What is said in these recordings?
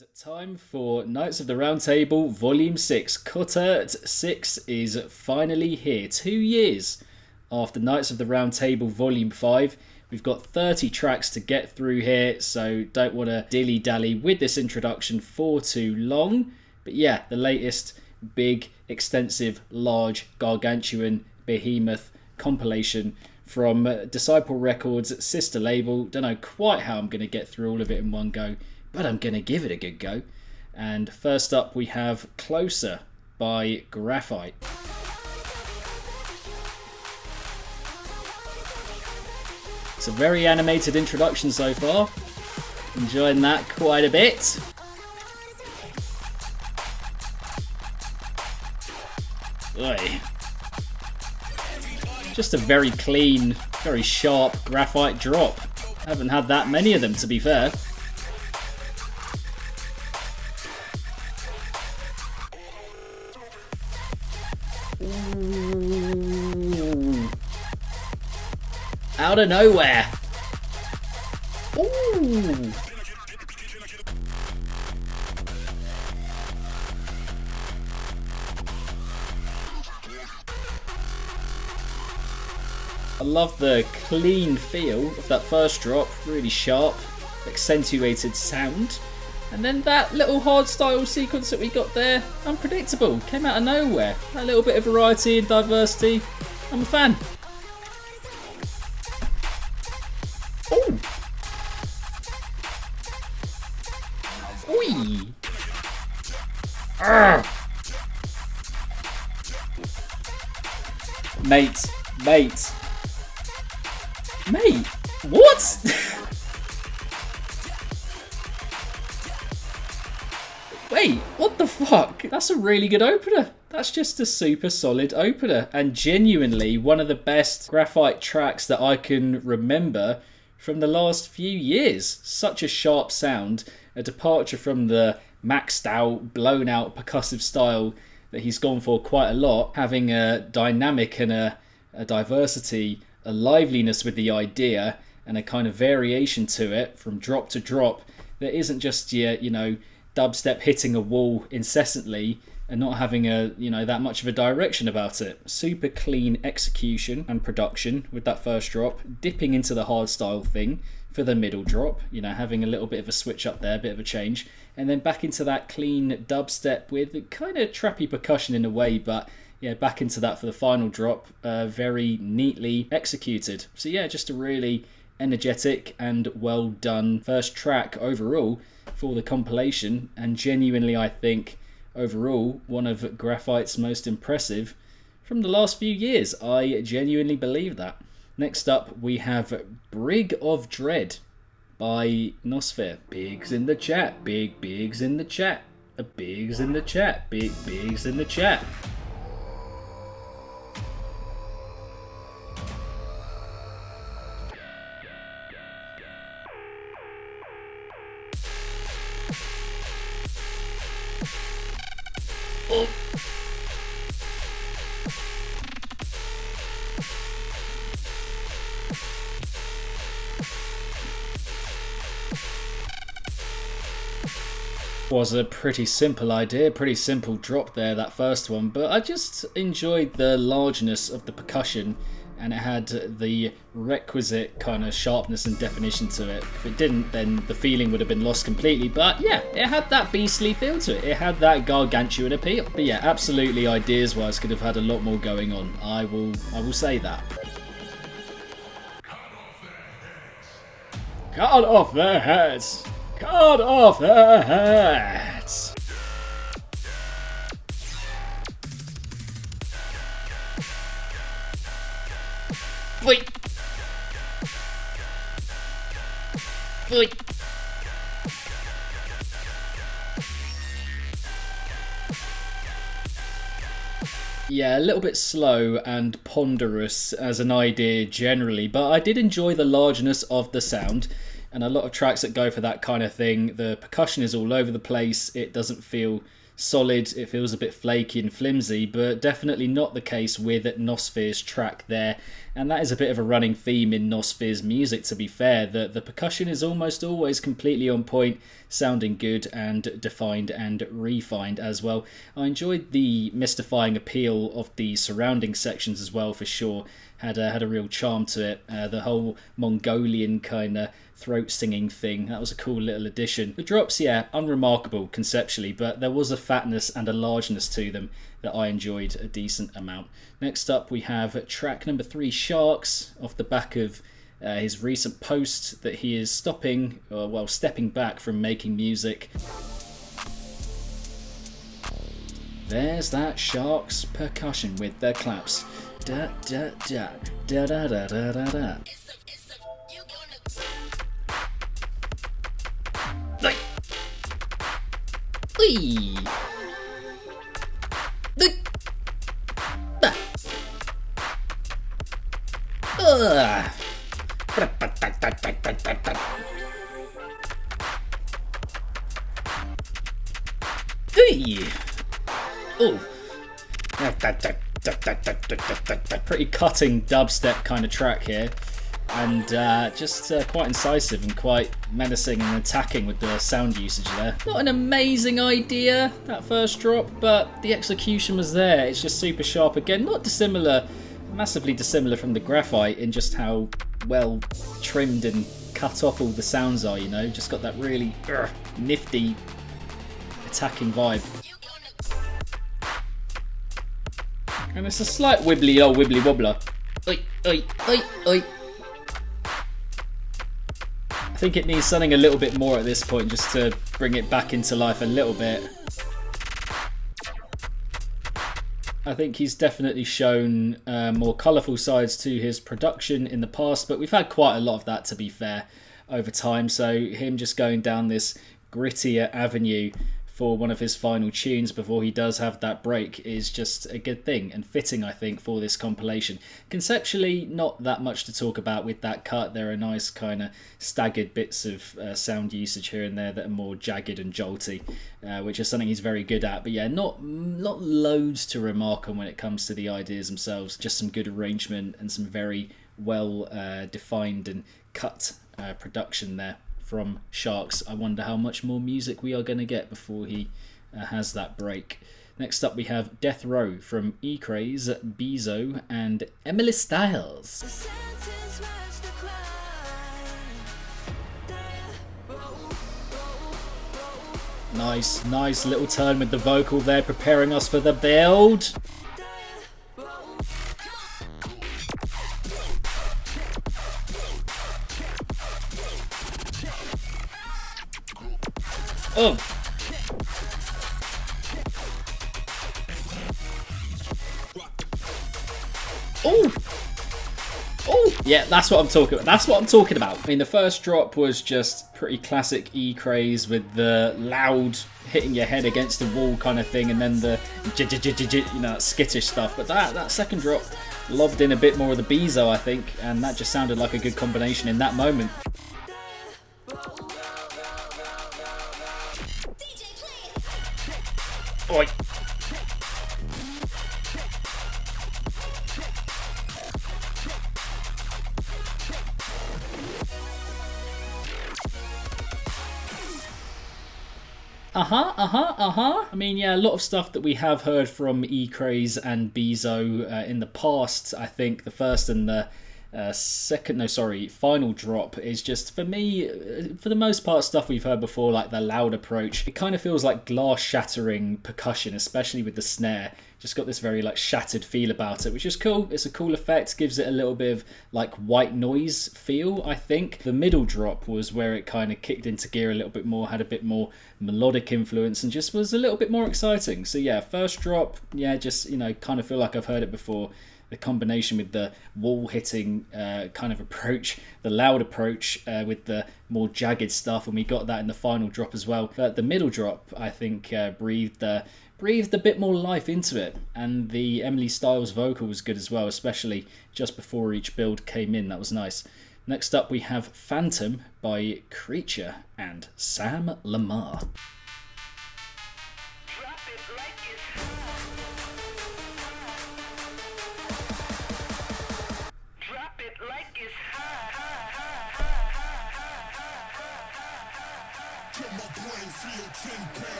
is time for Knights of the Round Table Volume 6. Quartet 6 is finally here. 2 years after Knights of the Round Table Volume 5. We've got 30 tracks to get through here, so don't want to dilly-dally with this introduction for too long. But yeah, the latest big, extensive, large, gargantuan, behemoth compilation from Disciple Records' sister label. Don't know quite how I'm going to get through all of it in one go, but I'm going to give it a good go. And first up we have Closer by Graphite. It's a very animated introduction so far. Enjoying that quite a bit. Oi. Just a very clean, very sharp Graphite drop. I haven't had that many of them, to be fair. Ooh. Out of nowhere. Ooh. I love the clean feel of that first drop, really sharp, accentuated sound. And then that little hardstyle sequence that we got there, unpredictable, came out of nowhere. A little bit of variety and diversity. I'm a fan. Ooh. Oi. Arrgh. Mate. Mate, what? Wait, what the fuck? That's a really good opener. That's just a super solid opener, and genuinely one of the best Graphite tracks that I can remember from the last few years. Such a sharp sound, a departure from the maxed out, blown out percussive style that he's gone for quite a lot, having a dynamic and a diversity, a liveliness with the idea, and a kind of variation to it from drop to drop that isn't just your, dubstep hitting a wall incessantly and not having that much of a direction about it. Super clean execution and production with that first drop, dipping into the hardstyle thing for the middle drop, having a little bit of a switch up there, a bit of a change, and then back into that clean dubstep with kind of trappy percussion in a way, but yeah, back into that for the final drop, very neatly executed. So yeah, just a really energetic and well done first track overall for the compilation, and genuinely I think overall one of Graphite's most impressive from the last few years. I genuinely believe that. Next up we have Brig of Dread by Nossphere. Bigs in the chat, bigs in the chat, bigs in the chat, bigs in the chat. Oh. Was a pretty simple idea, pretty simple drop there, that first one, but I just enjoyed the largeness of the percussion, and it had the requisite kind of sharpness and definition to it. If it didn't, then the feeling would have been lost completely, but yeah, it had that beastly feel to it. It had that gargantuan appeal. But yeah, absolutely ideas-wise could have had a lot more going on. I will say that. Cut off their heads! Cut off their heads! Wait! Wait! Yeah, a little bit slow and ponderous as an idea generally, but I did enjoy the largeness of the sound, and a lot of tracks that go for that kind of thing, the percussion is all over the place, it doesn't feel solid, it feels a bit flaky and flimsy, but definitely not the case with Nossphere's track there. And that is a bit of a running theme in Nosfer's music, to be fair, that the percussion is almost always completely on point, sounding good and defined and refined as well. I enjoyed the mystifying appeal of the surrounding sections as well, for sure. Had a real charm to it. The whole Mongolian kind of throat singing thing, that was a cool little addition. The drops, yeah, unremarkable conceptually, but there was a fatness and a largeness to them that I enjoyed a decent amount. Next up we have track number 3, Sharks, off the back of his recent post that he is stepping back from making music. There's that Sharks percussion with the claps. Da da da da da da da da da. Wee. Oh. Pretty cutting dubstep kind of track here, and just quite incisive and quite menacing and attacking with the sound usage there. Not an amazing idea, that first drop, but the execution was there. It's just super sharp again, not massively dissimilar from the Graphite in just how well trimmed and cut off all the sounds are, you know, just got that really nifty attacking vibe. And it's a slight wibbly wobbler. Oi, oi, oi, oi. I think it needs something a little bit more at this point just to bring it back into life a little bit. I think he's definitely shown more colourful sides to his production in the past, but we've had quite a lot of that, to be fair, over time. So him just going down this grittier avenue for one of his final tunes before he does have that break is just a good thing and fitting, I think, for this compilation. Conceptually, not that much to talk about with that cut. There are nice kind of staggered bits of sound usage here and there that are more jagged and jolty, which is something he's very good at. But yeah, not loads to remark on when it comes to the ideas themselves. Just some good arrangement and some very well defined and cut production there from Sharks. I wonder how much more music we are going to get before he has that break. Next up we have Death Row from E-Craze, Bezo and Emily Styles. Nice little turn with the vocal there, preparing us for the build. Oh. Oh, yeah, that's what I'm talking about. That's what I'm talking about. I mean, the first drop was just pretty classic E-Craze with the loud hitting your head against the wall kind of thing, and then the you know, that skittish stuff. But that second drop lobbed in a bit more of the Bezo, I think, and that just sounded like a good combination in that moment. Oi. I mean, yeah, a lot of stuff that we have heard from E-Craze and Bezo in the past. I think the first and the final drop is just, for me, for the most part, stuff we've heard before, like the loud approach. It kind of feels like glass shattering percussion, especially with the snare. Just got this very like shattered feel about it, which is cool. It's a cool effect, gives it a little bit of like white noise feel, I think. The middle drop was where it kind of kicked into gear a little bit more, had a bit more melodic influence and just was a little bit more exciting. So yeah, first drop, yeah, just, you know, kind of feel like I've heard it before. The combination with the wall hitting kind of approach, the loud approach with the more jagged stuff, and we got that in the final drop as well. But the middle drop, I think, breathed a bit more life into it, and the Emily Styles vocal was good as well, especially just before each build came in. That was nice. Next up we have Phantom by Creature and Sam Lamar.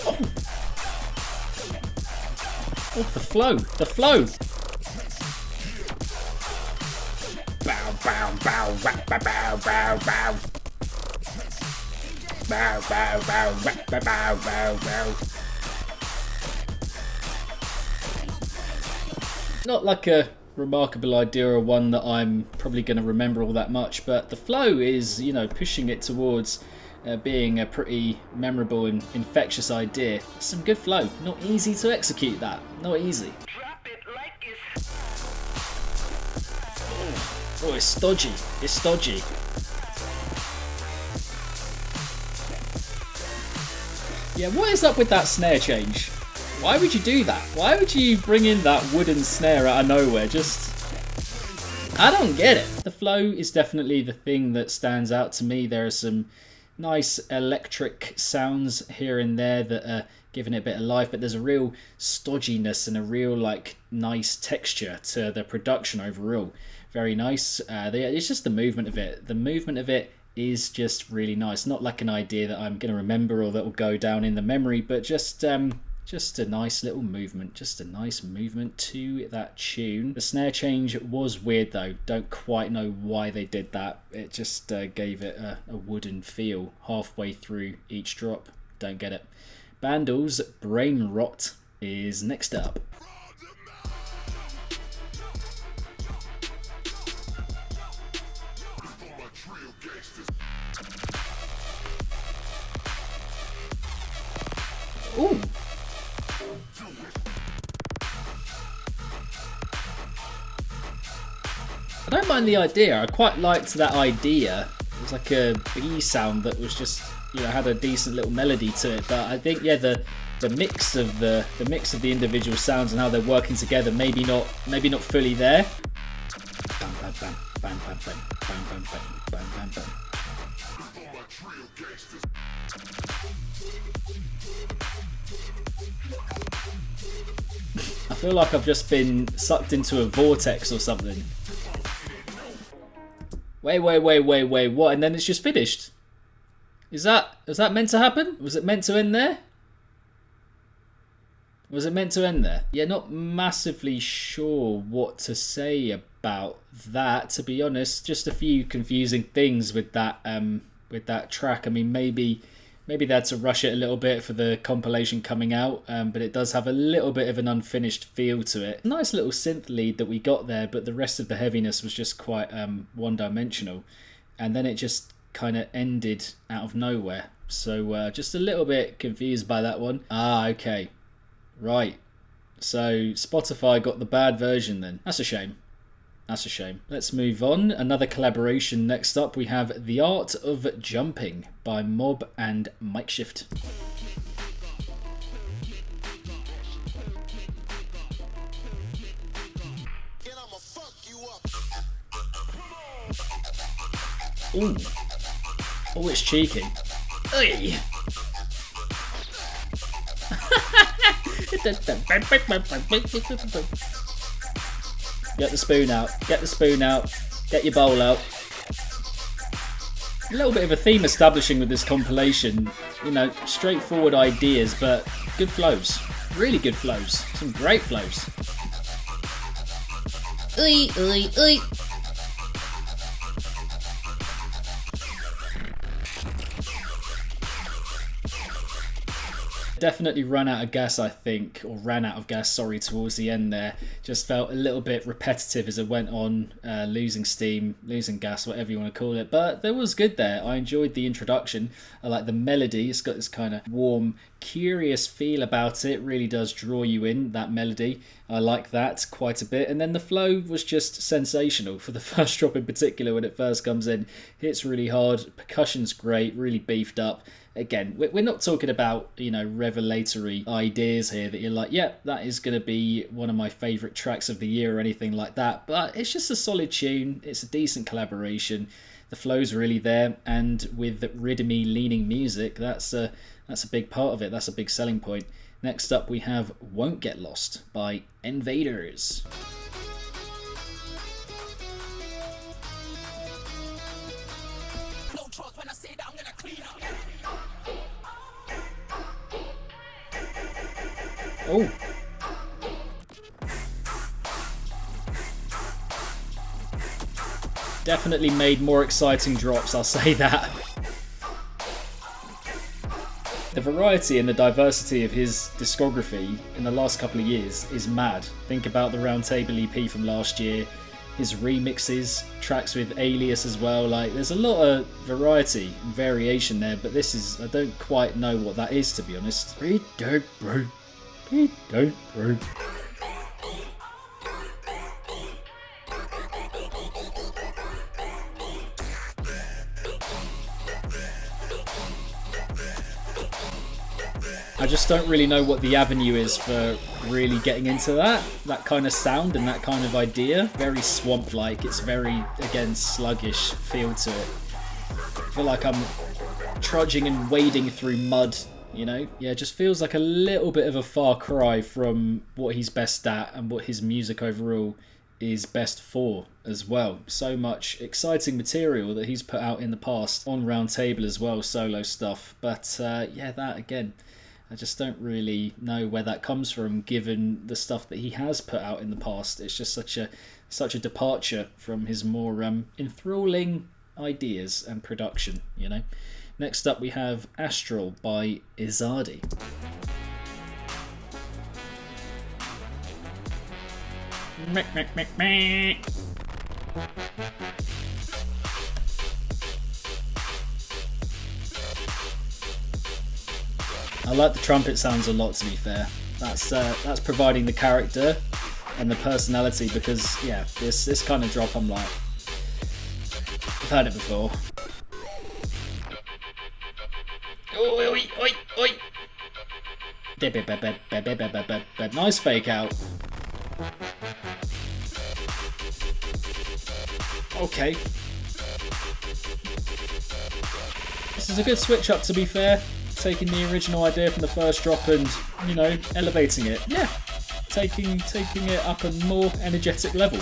Oh, oh, the flow, the flow. Bow, bow, bow, bow, bow, bow, bow, bow. Bow, bow, bow, bow, bow, bow, bow. Not like a remarkable idea or one that I'm probably going to remember all that much, but the flow is, you know, pushing it towards being a pretty memorable and infectious idea. Some good flow. Not easy to execute that. Not easy. Oh, it's stodgy. It's stodgy. Yeah, what is up with that snare change? Why would you do that? Why would you bring in that wooden snare out of nowhere? Just... I don't get it. The flow is definitely the thing that stands out to me. There are some nice electric sounds here and there that are giving it a bit of life, but there's a real stodginess and a real like nice texture to the production overall. Very nice. It's just the movement of it. The movement of it is just really nice. Not like an idea that I'm going to remember or that will go down in the memory, but just a nice little movement. Just a nice movement to that tune. The snare change was weird though. Don't quite know why they did that. It just gave it a wooden feel halfway through each drop. Don't get it. Bandle's Brain Rot is next up. Ooh. I don't mind the idea. I quite liked that idea. It was like a B sound that was just, you know, had a decent little melody to it. But I think, yeah, the mix of the individual sounds and how they're working together, maybe not fully there. Bam, bam, bam, bam, bam, bam, bam, bam, bam, bam, bam. I feel like I've just been sucked into a vortex or something. Wait, what? And then it's just finished. Was that meant to happen? Was it meant to end there? Was it meant to end there? Yeah, not massively sure what to say about that, to be honest. Just a few confusing things with that track. I mean, maybe they had to rush it a little bit for the compilation coming out, but it does have a little bit of an unfinished feel to it. Nice little synth lead that we got there, but the rest of the heaviness was just quite one-dimensional. And then it just kind of ended out of nowhere. So just a little bit confused by that one. Ah, okay. Right. So Spotify got the bad version then. That's a shame. That's a shame. Let's move on. Another collaboration next up. We have The Art of Jumping by Mob and Makeshift. Ooh. Oh, it's cheeky. Oi. Get the spoon out. Get the spoon out. Get your bowl out. A little bit of a theme establishing with this compilation. You know, straightforward ideas, but good flows. Really good flows. Some great flows. Oi, oi, oi. Definitely ran out of gas, I think, or ran out of gas, sorry, towards the end there. Just felt a little bit repetitive as it went on, losing steam, losing gas, whatever you want to call it. But there was good there. I enjoyed the introduction. I like the melody. It's got this kind of warm, curious feel about it. Really does draw you in, that melody. I like that quite a bit. And then the flow was just sensational for the first drop in particular when it first comes in. Hits really hard. Percussion's great, really beefed up. Again, we're not talking about, you know, revelatory ideas here that you're like, yeah, that is going to be one of my favourite tracks of the year or anything like that. But it's just a solid tune. It's a decent collaboration. The flow's really there. And with rhythmy leaning music, that's a big part of it. That's a big selling point. Next up, we have Won't Get Lost by Invaders. No trust when I say that I'm gonna clean Oh. Definitely made more exciting drops, I'll say that. The variety and the diversity of his discography in the last couple of years is mad. Think about the Roundtable EP from last year, his remixes, tracks with Alias as well. Like, there's a lot of variety and variation there, but this is, I don't quite know what that is, to be honest. It don't, bro. It don't, bro. I just don't really know what the avenue is for really getting into that kind of sound and that kind of idea. Very swamp-like. It's very, again, sluggish feel to it. I feel like I'm trudging and wading through mud, you know? Yeah, it just feels like a little bit of a far cry from what he's best at and what his music overall is best for as well. So much exciting material that he's put out in the past on Roundtable as well, solo stuff. But yeah, that again, I just don't really know where that comes from, given the stuff that he has put out in the past. It's just such a departure from his more enthralling ideas and production, you know. Next up we have Astral by Izadi. I like the trumpet sounds a lot, to be fair. That's providing the character and the personality, because yeah, this kind of drop, I'm like, I've heard it before. Oi, oi, oi, oi. Nice fake out. Okay. This is a good switch up, to be fair. Taking the original idea from the first drop and, you know, elevating it. Yeah. Taking it up a more energetic level.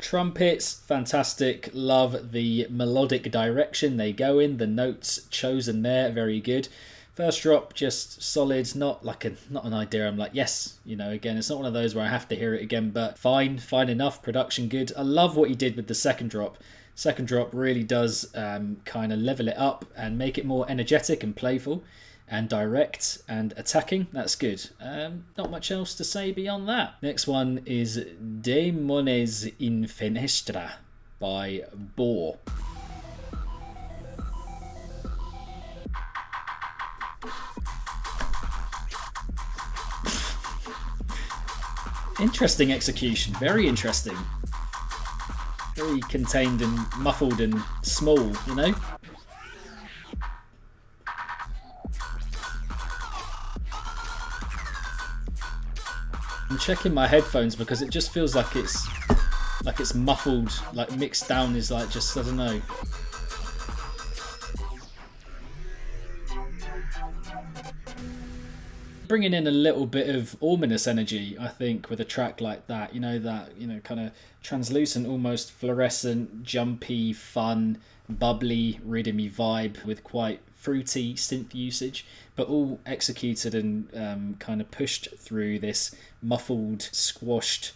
Trumpets, fantastic. Love the melodic direction they go in. The notes chosen there, very good. First drop, just solid. Not an idea I'm like, yes, you know, again, it's not one of those where I have to hear it again, but fine enough. Production good. I love what he did with the second drop. Second drop really does kind of level it up and make it more energetic and playful and direct and attacking. That's good. Not much else to say beyond that. Next one is Demones in Fenestra by Boar. Interesting execution, very interesting. Very contained and muffled and small, you know? I'm checking my headphones because it just feels like it's muffled, like mixed down is like just, I don't know. Bringing in a little bit of ominous energy, I think, with a track like that, kind of translucent, almost fluorescent, jumpy, fun, bubbly, rhythmy vibe with quite fruity synth usage, but all executed and kind of pushed through this muffled, squashed,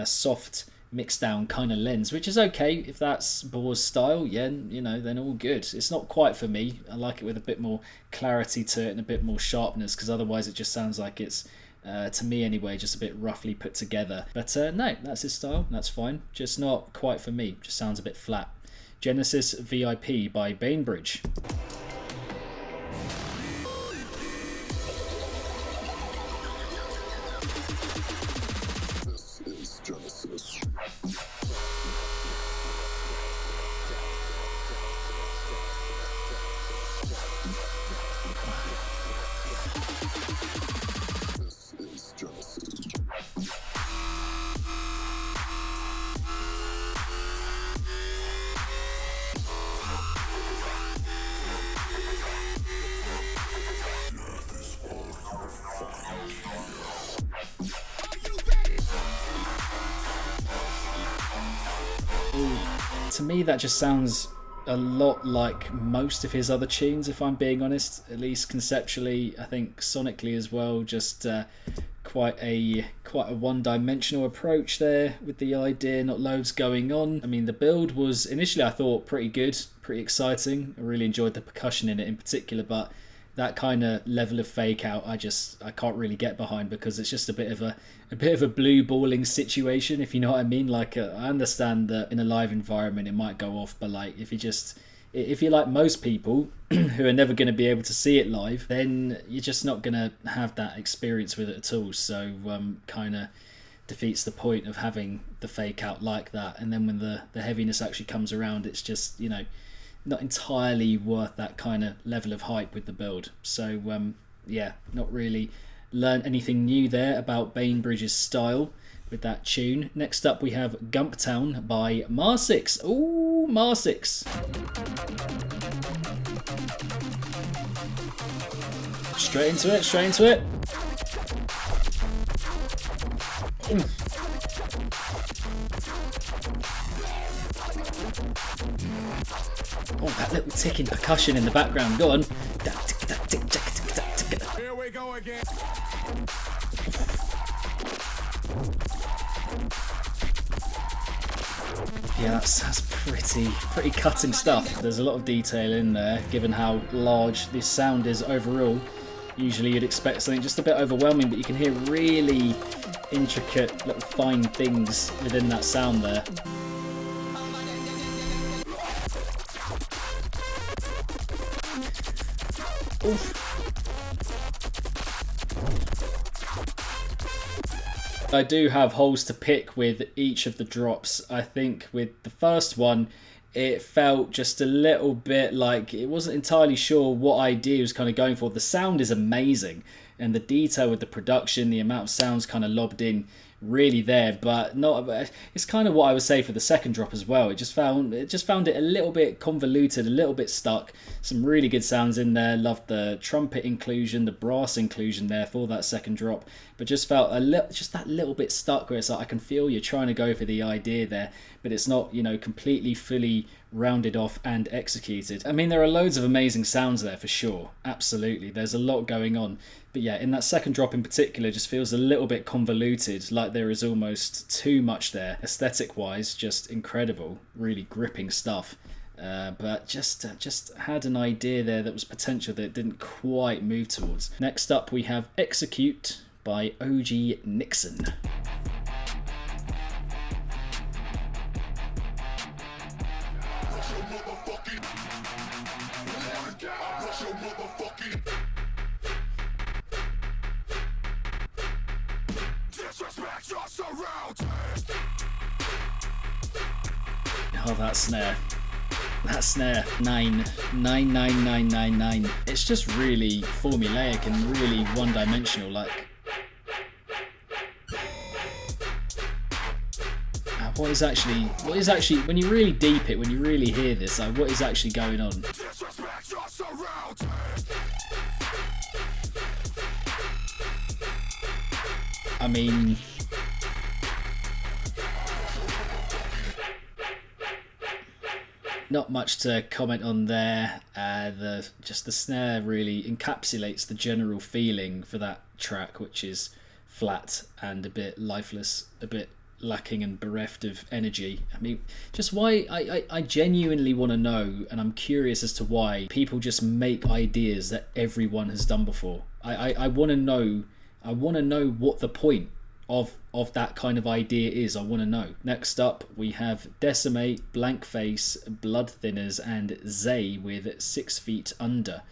soft, mixed down kind of lens, which is okay if that's Boar's style. Yeah, you know, then all good. It's not quite for me. I like it with a bit more clarity to it and a bit more sharpness, because otherwise it just sounds like it's to me anyway, just a bit roughly put together. But no, that's his style, that's fine, just not quite for me, just sounds a bit flat. Genesis VIP by Bainbridge. To me, that just sounds a lot like most of his other tunes, if I'm being honest, at least conceptually. I think sonically as well, just quite a one-dimensional approach there with the idea, not loads going on. I mean, the build was initially, I thought, pretty good, pretty exciting. I really enjoyed the percussion in it in particular, but that kind of level of fake out I can't really get behind, because it's just a bit of a blue balling situation, if you know what I mean. Like I understand that in a live environment it might go off, but like if you're like most people who are never going to be able to see it live, then you're just not going to have that experience with it at all. So kind of defeats the point of having the fake out like that. And then when the heaviness actually comes around, it's just, you know, not entirely worth that kind of level of hype with the build. So yeah, not really learned anything new there about Bainbridge's style with that tune. Next up we have Gumptown by Mar6. Ooh, Mar6. Straight into it. Ooh. Oh, that little ticking percussion in the background. Go on. Here we go again. Yeah, that's pretty cutting stuff. There's a lot of detail in there, given how large this sound is overall. Usually you'd expect something just a bit overwhelming, but you can hear really intricate little fine things within that sound there. Oof. I do have holes to pick with each of the drops. I think with the first one, it felt just a little bit like it wasn't entirely sure what idea it was kind of going for. The sound is amazing, and the detail with the production, the amount of sounds kind of lobbed in, really there, but not. It's kind of what I would say for the second drop as well. It just found it a little bit convoluted, a little bit stuck. Some really good sounds in there. Loved the trumpet inclusion, the brass inclusion there for that second drop, but just felt just that little bit stuck, where it's like I can feel you're trying to go for the idea there, but it's not, you know, completely fully rounded off and executed. I mean, there are loads of amazing sounds there for sure, absolutely. There's a lot going on, but yeah, in that second drop in particular, just feels a little bit convoluted, like there is almost too much there. Aesthetic wise, just incredible, really gripping stuff. But just had an idea there that was potential that it didn't quite move towards. Next up we have Execute by OG Nixon. Oh, that snare. That snare. 9, 9, 9, 9, 9, 9. It's just really formulaic and really one-dimensional. Like, what is actually, when you really deep it, when you really hear this, like, what is actually going on? I mean, not much to comment on there. The snare really encapsulates the general feeling for that track, which is flat and a bit lifeless, a bit lacking and bereft of energy. I mean, just why I genuinely want to know, and I'm curious as to why people just make ideas that everyone has done before. I want to know. I want to know what the point of that kind of idea is. I want to know. Next up, we have Decimate, Blank Face, Blood Thinners, and Zay with 6 Feet Under.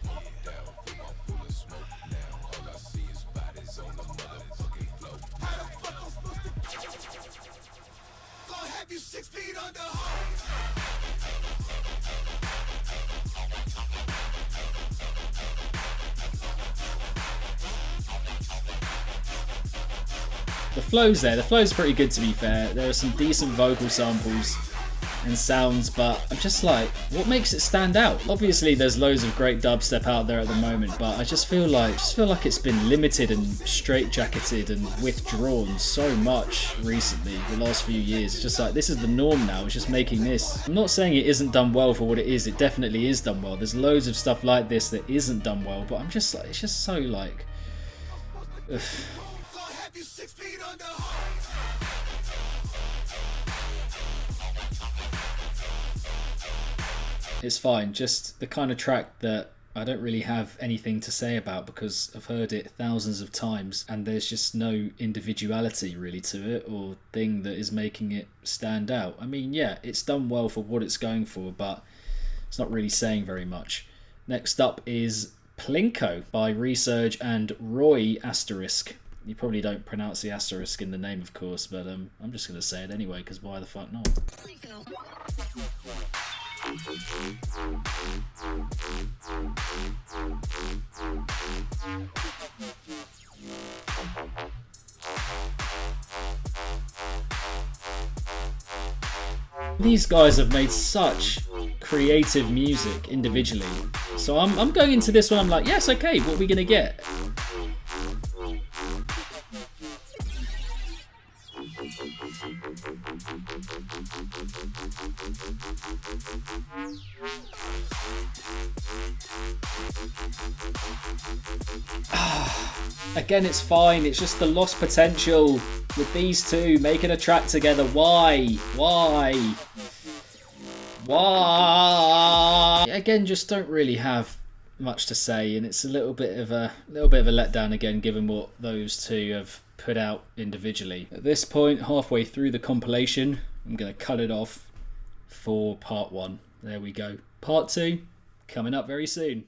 The flow's there. The flow's pretty good, to be fair. There are some decent vocal samples and sounds, but I'm just like, what makes it stand out? Obviously there's loads of great dubstep out there at the moment, but I just feel like it's been limited and straitjacketed and withdrawn so much recently, the last few years. It's just like, this is the norm now, it's just making this. I'm not saying it isn't done well for what it is, it definitely is done well. There's loads of stuff like this that isn't done well, but I'm just like, it's just so like, ugh. It's fine, just the kind of track that I don't really have anything to say about because I've heard it thousands of times and there's just no individuality really to it or thing that is making it stand out. I mean, yeah, it's done well for what it's going for, but it's not really saying very much. Next up is Plinko by Resurge and Roy Asterisk. You probably don't pronounce the asterisk in the name, of course, but I'm just going to say it anyway because why the fuck not? These guys have made such creative music individually, so I'm going into this one, I'm like, yes, okay, what are we gonna get? Again, it's fine, it's just the lost potential with these two making a track together. Why? Again, just don't really have much to say, and it's a little bit of a letdown again, given what those two have put out individually. At this point, halfway through the compilation, I'm going to cut it off for part 1. There we go. Part 2 coming up very soon.